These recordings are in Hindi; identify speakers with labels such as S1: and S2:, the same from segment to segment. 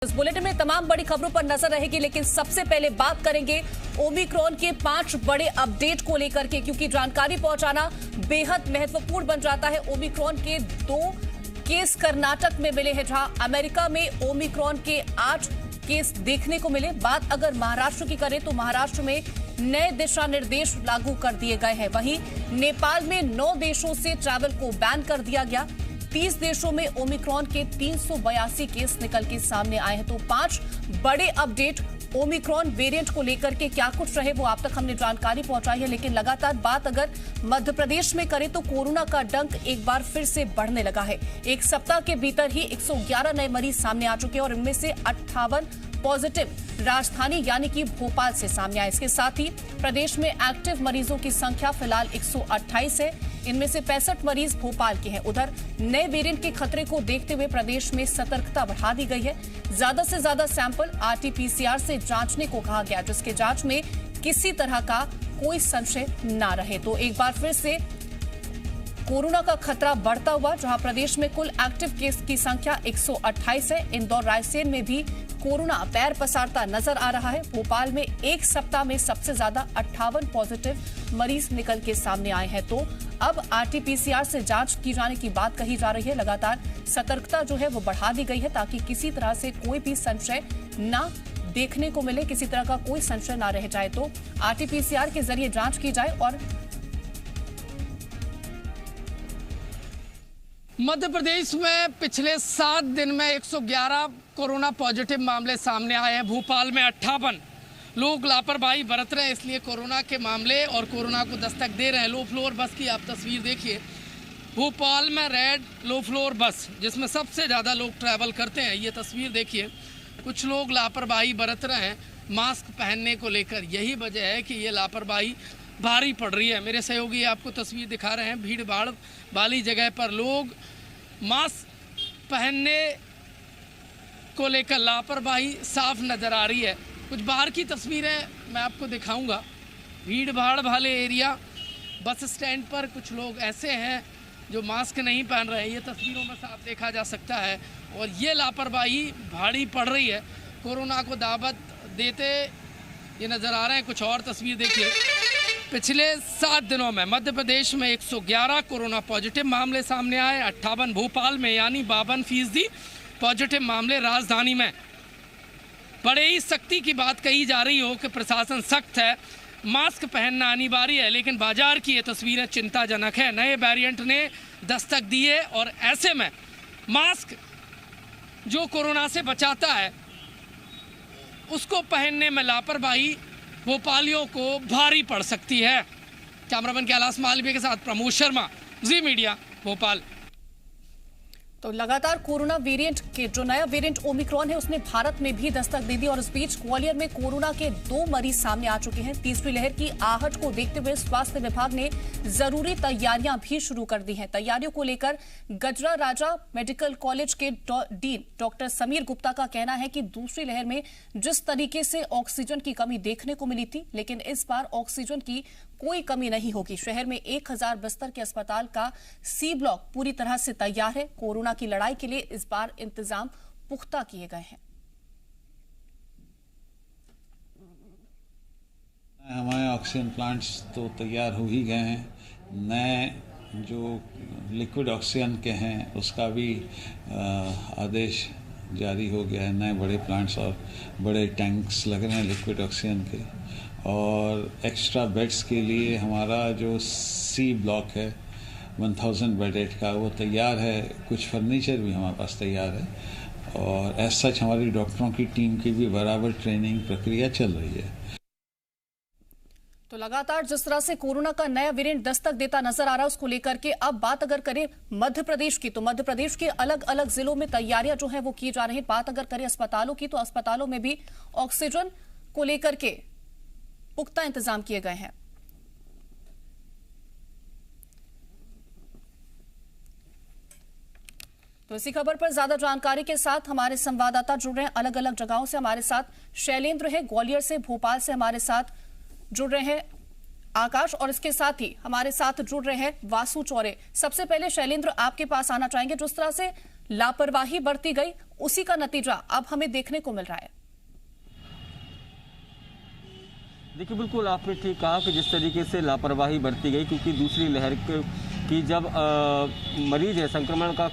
S1: इस बुलेटिन में तमाम बड़ी खबरों पर नजर रहेगी, लेकिन सबसे पहले बात करेंगे ओमिक्रॉन के 5 बड़े अपडेट को लेकर के, क्योंकि जानकारी पहुंचाना बेहद महत्वपूर्ण बन जाता है। ओमिक्रॉन के 2 केस कर्नाटक में मिले हैं, जहां अमेरिका में ओमिक्रॉन के 8 केस देखने को मिले। बात अगर महाराष्ट्र की करें तो महाराष्ट्र में नए दिशा निर्देश लागू कर दिए गए हैं। वहीं नेपाल में 9 देशों से ट्रैवल को बैन कर दिया गया। 30 देशों में ओमिक्रॉन के 382 केस निकल के सामने आए हैं। तो 5 बड़े अपडेट ओमिक्रॉन वेरिएंट को लेकर के क्या कुछ रहे वो आप तक हमने जानकारी पहुंचाई है। लेकिन लगातार बात अगर मध्य प्रदेश में करें तो कोरोना का डंक एक बार फिर से बढ़ने लगा है। एक सप्ताह के भीतर ही 111 नए मरीज सामने आ चुके हैं और इनमें से 58 पॉजिटिव राजधानी यानी कि भोपाल से सामने आए। इसके साथ ही प्रदेश में एक्टिव मरीजों की संख्या फिलहाल 128 है। इनमें से 65 मरीज भोपाल के हैं। उधर नए वेरिएंट के खतरे को देखते हुए प्रदेश में सतर्कता बढ़ा दी गई है। ज्यादा से ज्यादा सैंपल RT-PCR से जांचने को कहा गया, जिसके जांच में किसी तरह का कोई संशय ना रहे। तो एक बार फिर से कोरोना का खतरा बढ़ता हुआ, जहां प्रदेश में कुल एक्टिव केस की संख्या 128 है। इंदौर रायसेन में भी कोरोना पैर पसारता नजर आ रहा है। भोपाल में एक सप्ताह में सबसे ज्यादा 58 पॉजिटिव मरीज निकल के सामने आए हैं। तो अब RT-PCR से जांच की जाने की बात कही जा रही है। लगातार सतर्कता जो है वो बढ़ा दी गई है, ताकि किसी तरह से कोई भी संशय ना देखने को मिले, किसी तरह का कोई संशय ना रह जाए। तो RT-PCR के जरिए जांच की जाए। और
S2: मध्य प्रदेश में पिछले 7 दिन में 111 कोरोना पॉजिटिव मामले सामने आए हैं। भोपाल में 58 लोग लापरवाही बरत रहे हैं, इसलिए कोरोना के मामले और कोरोना को दस्तक दे रहे हैं। लो फ्लोर बस की आप तस्वीर देखिए। भोपाल में रेड लो फ्लोर बस, जिसमें सबसे ज़्यादा लोग ट्रैवल करते हैं, ये तस्वीर देखिए। कुछ लोग लापरवाही बरत रहे हैं मास्क पहनने को लेकर। यही वजह है कि ये लापरवाही भारी पड़ रही है। मेरे सहयोगी आपको तस्वीर दिखा रहे हैं। भीड़ भाड़ वाली जगह पर लोग मास्क पहनने को लेकर लापरवाही साफ नज़र आ रही है। कुछ बाहर की तस्वीरें मैं आपको दिखाऊंगा। भीड़ भाड़ वाले एरिया, बस स्टैंड पर कुछ लोग ऐसे हैं जो मास्क नहीं पहन रहे हैं, ये तस्वीरों में साफ देखा जा सकता है। और ये लापरवाही भारी पड़ रही है, कोरोना को दावत देते ये नज़र आ रहे हैं। कुछ और तस्वीर देखिए। पिछले 7 दिनों में मध्य प्रदेश में 111 कोरोना पॉजिटिव मामले सामने आए। 58 भोपाल में, यानी 52% पॉजिटिव मामले राजधानी में। बड़े ही सख्ती की बात कही जा रही हो कि प्रशासन सख्त है, मास्क पहनना अनिवार्य है, लेकिन बाजार की ये तस्वीरें चिंताजनक है। नए वेरिएंट ने दस्तक दी है और ऐसे में मास्क जो कोरोना से बचाता है उसको पहनने में लापरवाही भोपालियों को भारी पड़ सकती है। कैमरामैन कैलाश मालवीय के साथ प्रमोद शर्मा, जी मीडिया, भोपाल।
S1: तो लगातार कोरोना वेरिएंट के जो नया वेरिएंट ओमिक्रॉन है उसने भारत में भी दस्तक दे दी और इस बीच ग्वालियर में कोरोना के 2 मरीज सामने आ चुके हैं। तीसरी लहर की आहट को देखते हुए स्वास्थ्य विभाग ने जरूरी तैयारियां भी शुरू कर दी हैं। तैयारियों को लेकर गजरा राजा मेडिकल कॉलेज के डीन डॉक्टर समीर गुप्ता का कहना है कि दूसरी लहर में जिस तरीके से ऑक्सीजन की कमी देखने को मिली थी, लेकिन इस बार ऑक्सीजन की कोई कमी नहीं होगी। शहर में 1000 बिस्तर के अस्पताल का C ब्लॉक पूरी तरह से तैयार है। कोरोना की लड़ाई के लिए इस बार इंतजाम पुख्ता किए गए हैं।
S3: हमारे ऑक्सीजन प्लांट्स तो तैयार हो ही गए हैं। नए जो लिक्विड ऑक्सीजन के हैं उसका भी आदेश जारी हो गया है। नए बड़े प्लांट्स और बड़े टैंक्स लग रहे हैं लिक्विड ऑक्सीजन के। और एक्स्ट्रा बेड्स के लिए हमारा जो C ब्लॉक है 1000 बेडेड का, वो तैयार है। कुछ फर्नीचर भी हमारे पास तैयार है। और एज सच हमारी डॉक्टरों की टीम की भी बराबर ट्रेनिंग प्रक्रिया चल रही है।
S1: तो लगातार जिस तरह से कोरोना का नया वेरिएंट दस्तक देता नजर आ रहा है, उसको लेकर के अब बात अगर करें मध्य प्रदेश की, तो मध्य प्रदेश के अलग अलग जिलों में तैयारियां जो है वो की जा रही है। बात अगर करें अस्पतालों की, तो अस्पतालों में भी ऑक्सीजन को लेकर के पुख्ता इंतजाम किए गए हैं। तो इसी खबर पर ज्यादा जानकारी के साथ हमारे संवाददाता जुड़ रहे हैं अलग अलग जगहों से। हमारे साथ शैलेंद्र है ग्वालियर से, भोपाल से हमारे साथ जुड़ रहे हैं आकाश, और इसके साथ ही हमारे साथ जुड़ रहे हैं वासु चौरे। सबसे पहले शैलेंद्र आपके पास आना चाहेंगे। जिस तरह से लापरवाही बरती गई, उसी का नतीजा अब हमें देखने को मिल रहा है।
S4: देखिए, बिल्कुल आपने ठीक कहा कि जिस तरीके से लापरवाही बरती गई, क्योंकि दूसरी लहर की जब मरीज है, संक्रमण का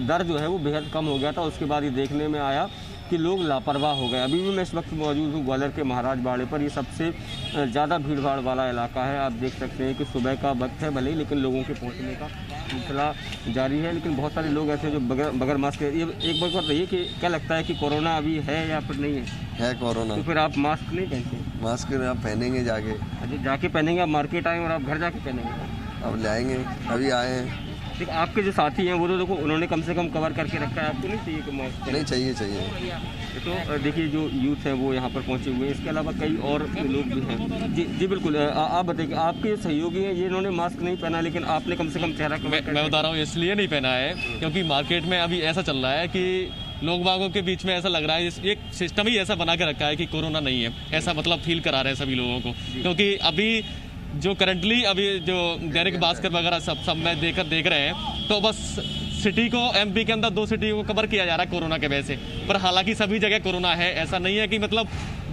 S4: दर जो है वो बेहद कम हो गया था, उसके बाद ये देखने में आया कि लोग लापरवाह हो गए। अभी भी मैं इस वक्त मौजूद हूँ ग्वालियर के महाराज बाड़े पर। ये सबसे ज़्यादा भीड़ भाड़ वाला इलाका है। आप देख सकते हैं कि सुबह का वक्त है भले ही, लेकिन लोगों के पहुँचने का सिलसिला जारी है। लेकिन बहुत सारे लोग ऐसे हैं जो बगैर मास्क के। ये एक बार बताइए कि क्या लगता है कि कोरोना अभी है या फिर नहीं है
S5: कोरोना।
S4: तो फिर आप मास्क नहीं पहनते?
S5: मास्क आप पहनेंगे जाके।
S4: अच्छा, जाके पहनेंगे? आप मार्केट आए और आप घर जाके पहनेंगे?
S5: अब लाएंगे, अभी आए हैं।
S4: देखिए, आपके जो साथी हैं वो तो देखो उन्होंने कम से कम कवर करके रखा है, आपको नहीं चाहिए कि मास्क?
S5: नहीं चाहिए।
S4: तो देखिए, जो यूथ है वो यहाँ पर पहुँचे हुए हैं। इसके अलावा कई और लोग भी हैं। जी बिल्कुल। आप बताइए, आपके सहयोगी हैं, ये इन्होंने मास्क नहीं पहना, लेकिन आपने कम से कम चेहरा कवर।
S6: मैं बता रहा हूँ इसलिए नहीं पहना है क्योंकि मार्केट में अभी ऐसा चल रहा है कि लोग बागों के बीच में ऐसा लग रहा है, एक सिस्टम ही ऐसा बना के रखा है कि कोरोना नहीं है, ऐसा मतलब फील करा रहे हैं सभी लोगों को। क्योंकि अभी जो करंटली अभी जो दैनिक भास्कर वगैरह सब में देख रहे हैं, तो बस सिटी को, एमपी के अंदर 2 सिटी को कवर किया जा रहा है कोरोना के वजह से। पर हालांकि सभी जगह कोरोना है, ऐसा नहीं है कि मतलब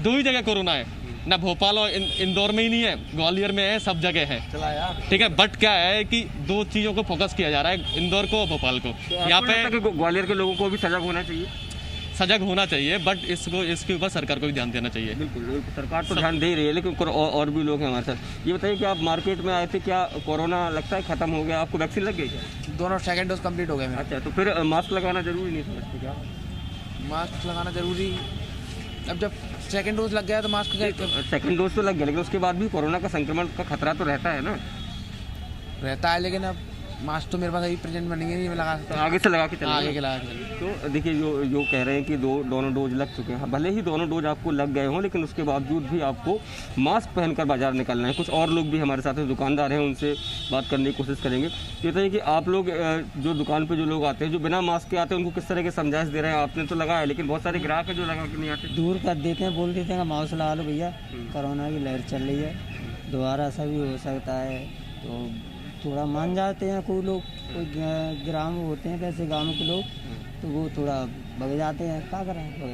S6: 2 ही जगह कोरोना है, ना भोपाल और इंदौर में ही नहीं है, ग्वालियर में है, सब जगह है। ठीक है, बट क्या है कि 2 चीज़ों को फोकस किया जा रहा है, इंदौर को और भोपाल को। यहाँ पे
S4: ग्वालियर के लोगों को भी सजग होना चाहिए,
S6: बट इसके ऊपर सरकार को भी ध्यान देना चाहिए।
S4: बिल्कुल, सरकार तो ध्यान दे रही है, लेकिन और भी लोग हैं हमारे साथ। ये बताइए कि आप मार्केट में आए थे, क्या कोरोना लगता है खत्म हो गया? आपको वैक्सीन लग गई क्या?
S7: दोनों सेकंड डोज कंप्लीट हो गए मेरा।
S4: अच्छा, तो फिर मास्क लगाना जरूरी नहीं समझते क्या?
S7: मास्क लगाना जरूरी, अब जब सेकंड डोज लग गया तो मास्क
S4: सेकंड डोज तो लग गया, लेकिन उसके बाद भी कोरोना का संक्रमण का खतरा तो रहता है ना?
S7: रहता है, लेकिन अब मास्क तो मेरे पास अभी प्रेजेंट में नहीं है, मैं लगा सकता हूं।
S4: आगे से लगा के
S7: आगे के लगा
S4: के। तो देखिए, जो कह रहे हैं कि दोनों डोज लग चुके हैं, भले ही दोनों डोज आपको लग गए हों, लेकिन उसके बावजूद भी आपको मास्क पहनकर बाजार निकलना है। कुछ और लोग भी हमारे साथ हैं, दुकानदार हैं, उनसे बात करने की कोशिश करेंगे। ये बताइए कि आप लोग जो दुकान पर जो लोग आते हैं, जो बिना मास्क के आते हैं, उनको किस तरह के समझाइश दे रहे हैं? आपने तो लगाया, लेकिन बहुत सारे ग्राहक हैं जो लगा के नहीं आते।
S8: दूर कर देते हैं, बोल देते हैं मास्क लगा लो भैया, कोरोना की लहर चल रही है, दोबारा ऐसा भी हो सकता है। तो थोड़ा मान जाते हैं कोई लोग, कोई ग्राम होते हैं वैसे गाँव के लोग, तो वो थोड़ा भग जाते हैं, क्या करें, भग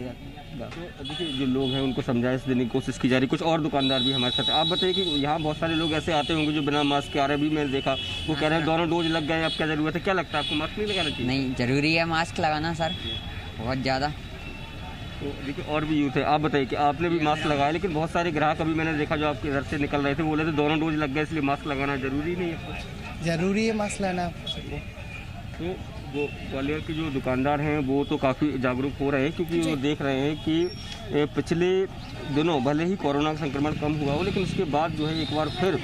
S8: जाते हैं।
S4: तो देखिए, जो लोग हैं उनको समझाइश देने की कोशिश की जा रही है। कुछ और दुकानदार भी हमारे साथ हैं। आप बताइए कि यहाँ बहुत सारे लोग ऐसे आते होंगे जो बिना मास्क के आ रहे हैं। अभी मैंने देखा वो कह रहे हैं दोनों डोज लग गए, अब क्या जरूरत है? क्या लगता है आपको, मास्क नहीं लगाना चाहिए?
S8: नहीं, जरूरी है मास्क लगाना सर, बहुत ज़्यादा।
S4: तो देखिए, और भी यूथ है। आप बताइए कि आपने भी मास्क लगाया, लेकिन बहुत सारे ग्राहक अभी मैंने देखा जो आपके घर से निकल रहे थे, बोले थे दोनों डोज लग गए इसलिए मास्क लगाना जरूरी नहीं है।
S7: जरूरी है मास्क लेना सबको।
S4: तो वो ग्वालियर के जो दुकानदार हैं वो तो काफ़ी जागरूक हो रहे हैं, क्योंकि वो देख रहे हैं कि पिछले दिनों भले ही कोरोना का संक्रमण कम हुआ हो, लेकिन उसके बाद जो है एक बार फिर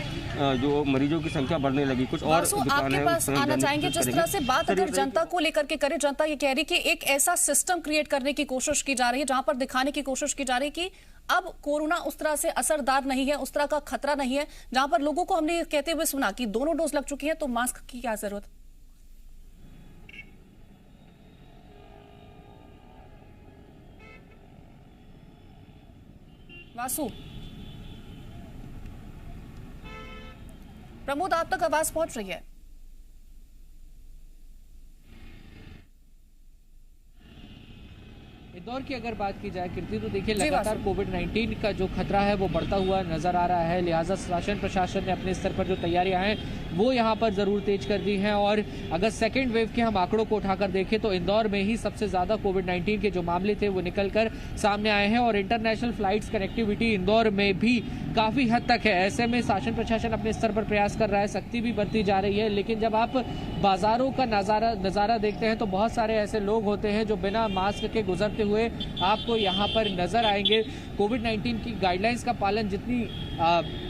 S4: जो मरीजों की संख्या बढ़ने लगी। कुछ और
S1: आपके पास आना चाहेंगे, जिस तरह से बात अगर जनता को लेकर के करें, जनता ये कह रही कि एक ऐसा सिस्टम क्रिएट करने की कोशिश की जा रही है जहां पर दिखाने की कोशिश की जा रही है कि अब कोरोना उस तरह से असरदार नहीं है, उस तरह का खतरा नहीं है, जहां पर लोगों को हमने कहते हुए सुना कि दोनों डोज लग चुकी है तो मास्क की क्या जरूरत। वासु, प्रमोद, आप तक आवाज पहुंच रही है?
S9: इंदौर की अगर बात की जाए कीर्ति, तो देखिए लगातार कोविड-19 का जो खतरा है वो बढ़ता हुआ नजर आ रहा है। लिहाजा शासन प्रशासन ने अपने स्तर पर जो तैयारियां हैं वो यहाँ पर जरूर तेज कर दी हैं। और अगर सेकेंड वेव के हम आंकड़ों को उठाकर देखें तो इंदौर में ही सबसे ज्यादा कोविड-19 के जो मामले थे वो निकलकर सामने आए हैं। और इंटरनेशनल फ्लाइट्स कनेक्टिविटी इंदौर में भी काफी हद तक है। ऐसे में शासन प्रशासन अपने स्तर पर प्रयास कर रहा है, सख्ती भी बरती जा रही है। लेकिन जब आप बाजारों का नजारा देखते हैं तो बहुत सारे ऐसे लोग होते हैं जो बिना मास्क के गुजरते हुए आपको यहाँ पर नजर आएंगे। कोविड-19 की गाइडलाइंस का पालन जितनी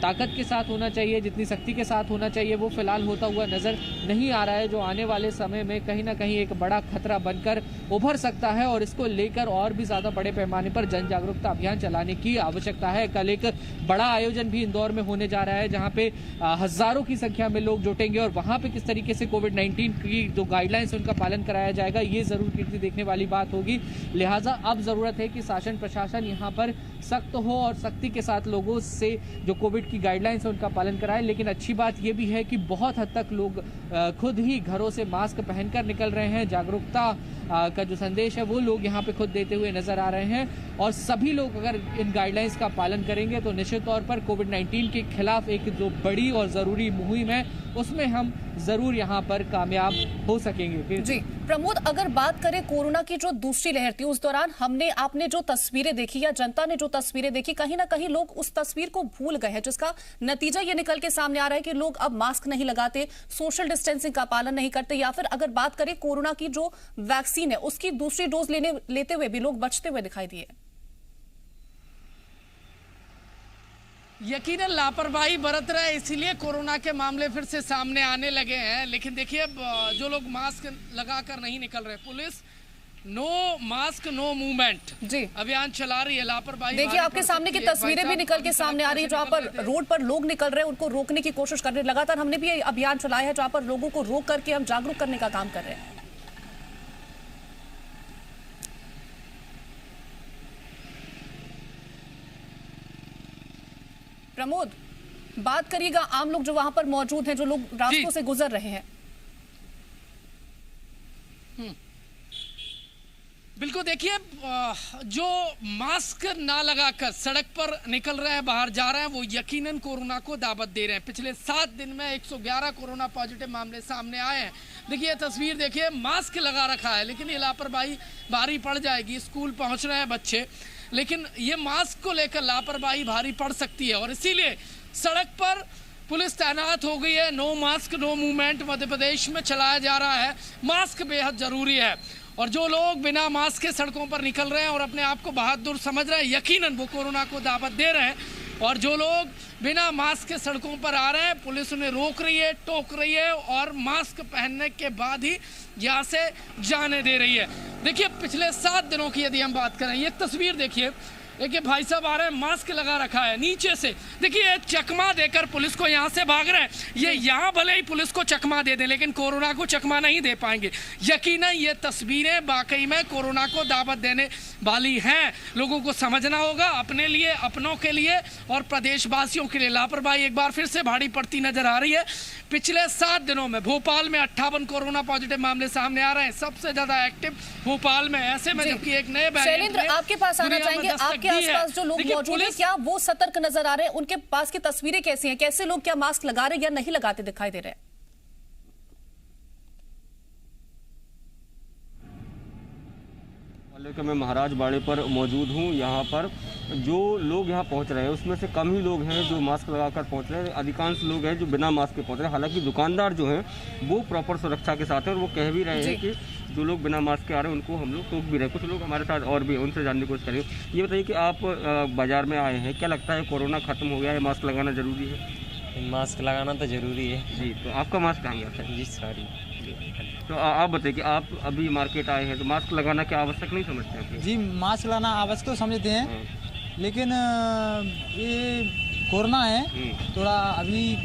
S9: ताकत के साथ होना चाहिए, जितनी सख्ती के साथ होना चाहिए, वो फिलहाल होता हुआ नजर नहीं आ रहा है, जो आने वाले समय में कहीं ना कहीं एक बड़ा खतरा बनकर उभर सकता है। और इसको लेकर और भी ज्यादा बड़े पैमाने पर जन जागरूकता अभियान चलाने की आवश्यकता है। कल एक बड़ा आयोजन भी इंदौर में होने जा रहा है, जहाँ पे हजारों की संख्या में लोग जुटेंगे और वहां पे किस तरीके से कोविड-19 की जो गाइडलाइंस उनका पालन कराया जाएगा, ये जरूर कीर्ति देखने वाली बात होगी। लिहाजा अब जरूरत है कि शासन प्रशासन यहाँ पर सख्त हो और सख्ती के साथ लोगों से जो कोविड की गाइडलाइंस है उनका पालन कराएं। लेकिन अच्छी बात ये भी है कि बहुत हद तक लोग खुद ही घरों से मास्क पहनकर निकल रहे हैं। जागरूकता का जो संदेश है वो लोग यहाँ पे खुद देते हुए नजर आ रहे हैं और सभी लोग अगर इन गाइडलाइंस का पालन करेंगे तो निश्चित तौर पर कोविड-19 के खिलाफ एक जो बड़ी और ज़रूरी मुहिम है उसमें हम ज़रूर यहाँ पर कामयाब हो सकेंगे।
S1: जी प्रमोद, अगर बात करें कोरोना की जो दूसरी लहर थी उस दौरान आपने जो तस्वीरें देखी या जनता ने जो तस्वीरें देखी, कहीं ना कहीं लोग उस तस्वीर को भूल गए हैं, जिसका नतीजा ये निकल के सामने आ रहा है कि लोग अब मास्क नहीं लगाते, सोशल डिस्टेंसिंग का पालन नहीं करते, या फिर अगर बात करें कोरोना की जो वैक्सीन है उसकी दूसरी डोज लेते हुए भी लोग बचते हुए दिखाई दिए।
S2: यकीनन लापरवाही बरत रहे, इसीलिए कोरोना के मामले फिर से सामने आने लगे हैं। लेकिन देखिए जो लोग मास्क लगाकर नहीं निकल रहे, police no mask no movement
S1: जी
S2: अभियान चला रही है। लापरवाही
S1: देखिए आपके सामने की तस्वीरें भी निकल के सामने आ रही है, जहाँ पर रोड पर लोग निकल रहे हैं उनको रोकने की कोशिश कर रहे हैं। लगातार हमने भी अभियान चलाया है जहाँ पर लोगों को रोक करके हम जागरूक करने का काम कर रहे हैं। प्रमोद, बात करिएगा आम लोग जो वहां पर मौजूद हैं, जो लोग रास्तों से गुजर रहे हैं।
S2: बिल्कुल, देखिए जो मास्क ना लगाकर सड़क पर निकल रहे हैं, बाहर जा रहे हैं, वो यकीनन कोरोना को दावत दे रहे हैं। पिछले 7 दिन में 111 कोरोना पॉजिटिव मामले सामने आए हैं। देखिए तस्वीर देखिए, मास्क लगा रखा है लेकिन ये लापरवाही भारी पड़ जाएगी। स्कूल पहुंच रहे हैं बच्चे, लेकिन ये मास्क को लेकर लापरवाही भारी पड़ सकती है और इसीलिए सड़क पर पुलिस तैनात हो गई है। No mask no movement Madhya Pradesh में चलाया जा रहा है। मास्क बेहद जरूरी है और जो लोग बिना मास्क के सड़कों पर निकल रहे हैं और अपने आप को बहादुर समझ रहे हैं, यकीनन वो कोरोना को दावत दे रहे हैं। और जो लोग बिना मास्क के सड़कों पर आ रहे हैं, पुलिस उन्हें रोक रही है, टोक रही है और मास्क पहनने के बाद ही यहाँ से जाने दे रही है। देखिए पिछले 7 दिनों की यदि हम बात करें, ये तस्वीर देखिए, देखिए भाई साहब आ रहे हैं, मास्क लगा रखा है नीचे से। देखिए चकमा देकर पुलिस को यहाँ से भाग रहे हैं। ये यहाँ भले ही पुलिस को चकमा दे दें लेकिन कोरोना को चकमा नहीं दे पाएंगे। यकीनन ये तस्वीरें वाकई में कोरोना को दावत देने वाली हैं। लोगों को समझना होगा, अपने लिए, अपनों के लिए और प्रदेशवासियों के लिए लापरवाही एक बार फिर से भारी पड़ती नजर आ रही है। पिछले 7 दिनों में भोपाल में 58 कोरोना पॉजिटिव मामले सामने आ रहे हैं, सबसे ज्यादा एक्टिव भोपाल में। ऐसे में जबकि एक नए
S1: शैलेंद्र आपके पास आना चाहेंगे, आपके आसपास जो लोग मौजूद हैं क्या वो सतर्क नजर आ रहे हैं? उनके पास की तस्वीरें कैसी हैं? कैसे लोग क्या मास्क लगा रहे हैं या नहीं लगाते दिखाई दे रहे हैं?
S4: मैं महाराज बाड़े पर मौजूद हूँ। यहाँ पर जो लोग यहाँ पहुँच रहे हैं उसमें से कम ही लोग हैं जो मास्क लगाकर पहुँच रहे हैं। अधिकांश लोग हैं जो बिना मास्क के पहुँच रहे हैं। हालांकि दुकानदार जो हैं वो प्रॉपर सुरक्षा के साथ हैं और वो कह भी रहे हैं कि जो लोग बिना मास्क के आ रहे हैं उनको हम लोग टोक भी रहे हैं। कुछ लोग हमारे साथ और भी, उनसे जानने की कोशिश करेंगे। ये बताइए कि आप बाज़ार में आए हैं, क्या लगता है कोरोना खत्म हो गया है, मास्क लगाना ज़रूरी है?
S10: मास्क लगाना तो ज़रूरी है
S4: जी। तो आपका मास्क कहाँ गया था?
S10: जी सॉरी।
S4: तो आप बताइए कि आप अभी मार्केट आए हैं तो मास्क लगाना क्या आवश्यक नहीं समझते हैं?
S11: जी मास्क लगाना आवश्यक तो समझते हैं, लेकिन ये कोरोना है थोड़ा, अभी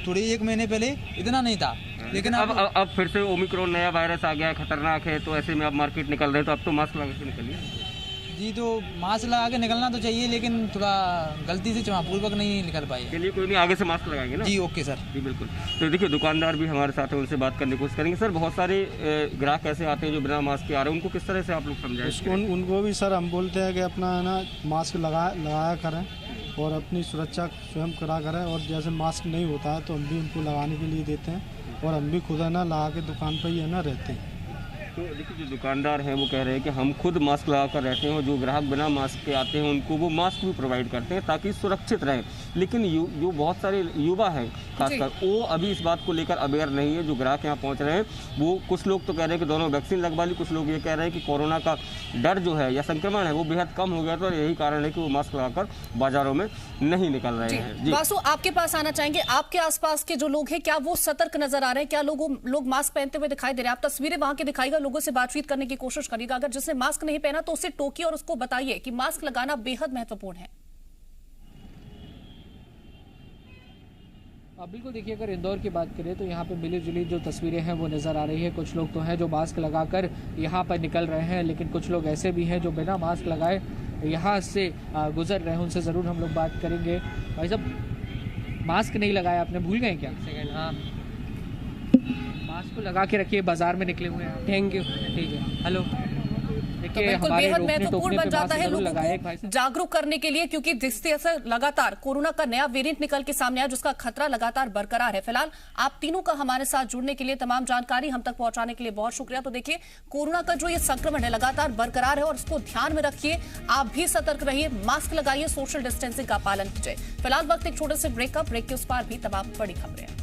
S11: थोड़ी 1 महीने पहले इतना नहीं था, लेकिन
S4: अब फिर से ओमिक्रॉन नया वायरस आ गया, खतरनाक है। तो ऐसे में आप मार्केट निकल रहे हैं तो अब तो मास्क लगा के निकलिए।
S11: जी तो मास्क लगा के निकलना तो चाहिए, लेकिन थोड़ा गलती से क्षमापूर्वक नहीं निकल पाए।
S4: चलिए कोई नहीं, आगे से मास्क लगाएंगे ना।
S11: जी ओके सर।
S4: जी बिल्कुल। तो देखिए दुकानदार भी हमारे साथ हैं, उनसे बात करने की कोशिश करेंगे। सर बहुत सारे ग्राहक ऐसे आते हैं जो बिना मास्क के आ रहे हैं, उनको किस तरह से आप लोग समझाएं?
S12: उनको भी सर हम बोलते हैं कि अपना है ना मास्क लगाया करें और अपनी सुरक्षा स्वयं करा करें। और जैसे मास्क नहीं होता है तो हम भी उनको लगाने के लिए देते हैं और हम भी खुद है ना लगा के दुकान पर ही है ना रहते हैं।
S4: तो देखिए जो दुकानदार हैं वो कह रहे हैं कि हम खुद मास्क लगा कर रहते हैं और जो ग्राहक बिना मास्क के आते हैं उनको वो मास्क भी प्रोवाइड करते हैं ताकि सुरक्षित रहें। लेकिन जो बहुत सारे युवा हैं खासकर, वो अभी इस बात को लेकर अवेयर नहीं है। जो ग्राहक यहाँ पहुँच रहे हैं वो कुछ लोग तो कह रहे हैं कि दोनों वैक्सीन लगवा ली, कुछ लोग ये कह रहे हैं कि कोरोना का डर जो है या संक्रमण है वो बेहद कम हो गया था और यही कारण है कि वो मास्क लगाकर बाजारों में नहीं निकल रहे हैं।
S1: वासु आपके पास आना चाहेंगे, आपके आसपास के जो लोग हैं क्या वो सतर्क नजर आ रहे हैं? क्या लोग मास्क पहनते हुए दिखाई दे रहे हैं? आप तस्वीरें वहां की दिखाइएगा, लोगों से बातचीत करने की कोशिश करिएगा। अगर जिसने मास्क नहीं पहना तो उसे टोकिए और उसको बताइए कि मास्क लगाना बेहद महत्वपूर्ण है।
S9: बिल्कुल, देखिए अगर इंदौर की बात करें तो यहाँ पे मिली जुली जो तस्वीरें हैं वो नज़र आ रही है। कुछ लोग तो हैं जो मास्क लगाकर यहाँ पर निकल रहे हैं, लेकिन कुछ लोग ऐसे भी हैं जो बिना मास्क लगाए यहाँ से गुजर रहे हैं उनसे ज़रूर हम लोग बात करेंगे। भाई साहब, मास्क नहीं लगाया आपने, भूल गए क्या?
S8: सेकंड, हाँ
S9: मास्क को लगा के रखिए, बाजार में निकले हुए हैं।
S8: Thank you. ठीक है, हेलो।
S1: तो बिल्कुल बेहद महत्वपूर्ण बन जाता है लोगों को जागरूक करने के लिए, क्योंकि जिससे असर लगातार कोरोना का नया वेरिएंट निकल के सामने आया जिसका खतरा लगातार बरकरार है। फिलहाल आप तीनों का हमारे साथ जुड़ने के लिए, तमाम जानकारी हम तक पहुंचाने के लिए बहुत शुक्रिया। तो देखिए, कोरोना का जो ये संक्रमण है लगातार बरकरार है और इसको ध्यान में रखिए, आप भी सतर्क रहिए, मास्क लगाइए, सोशल डिस्टेंसिंग का पालन कीजिए। फिलहाल वक्त एक छोटे से ब्रेक के उस पार भी तमाम बड़ी खबरें हैं।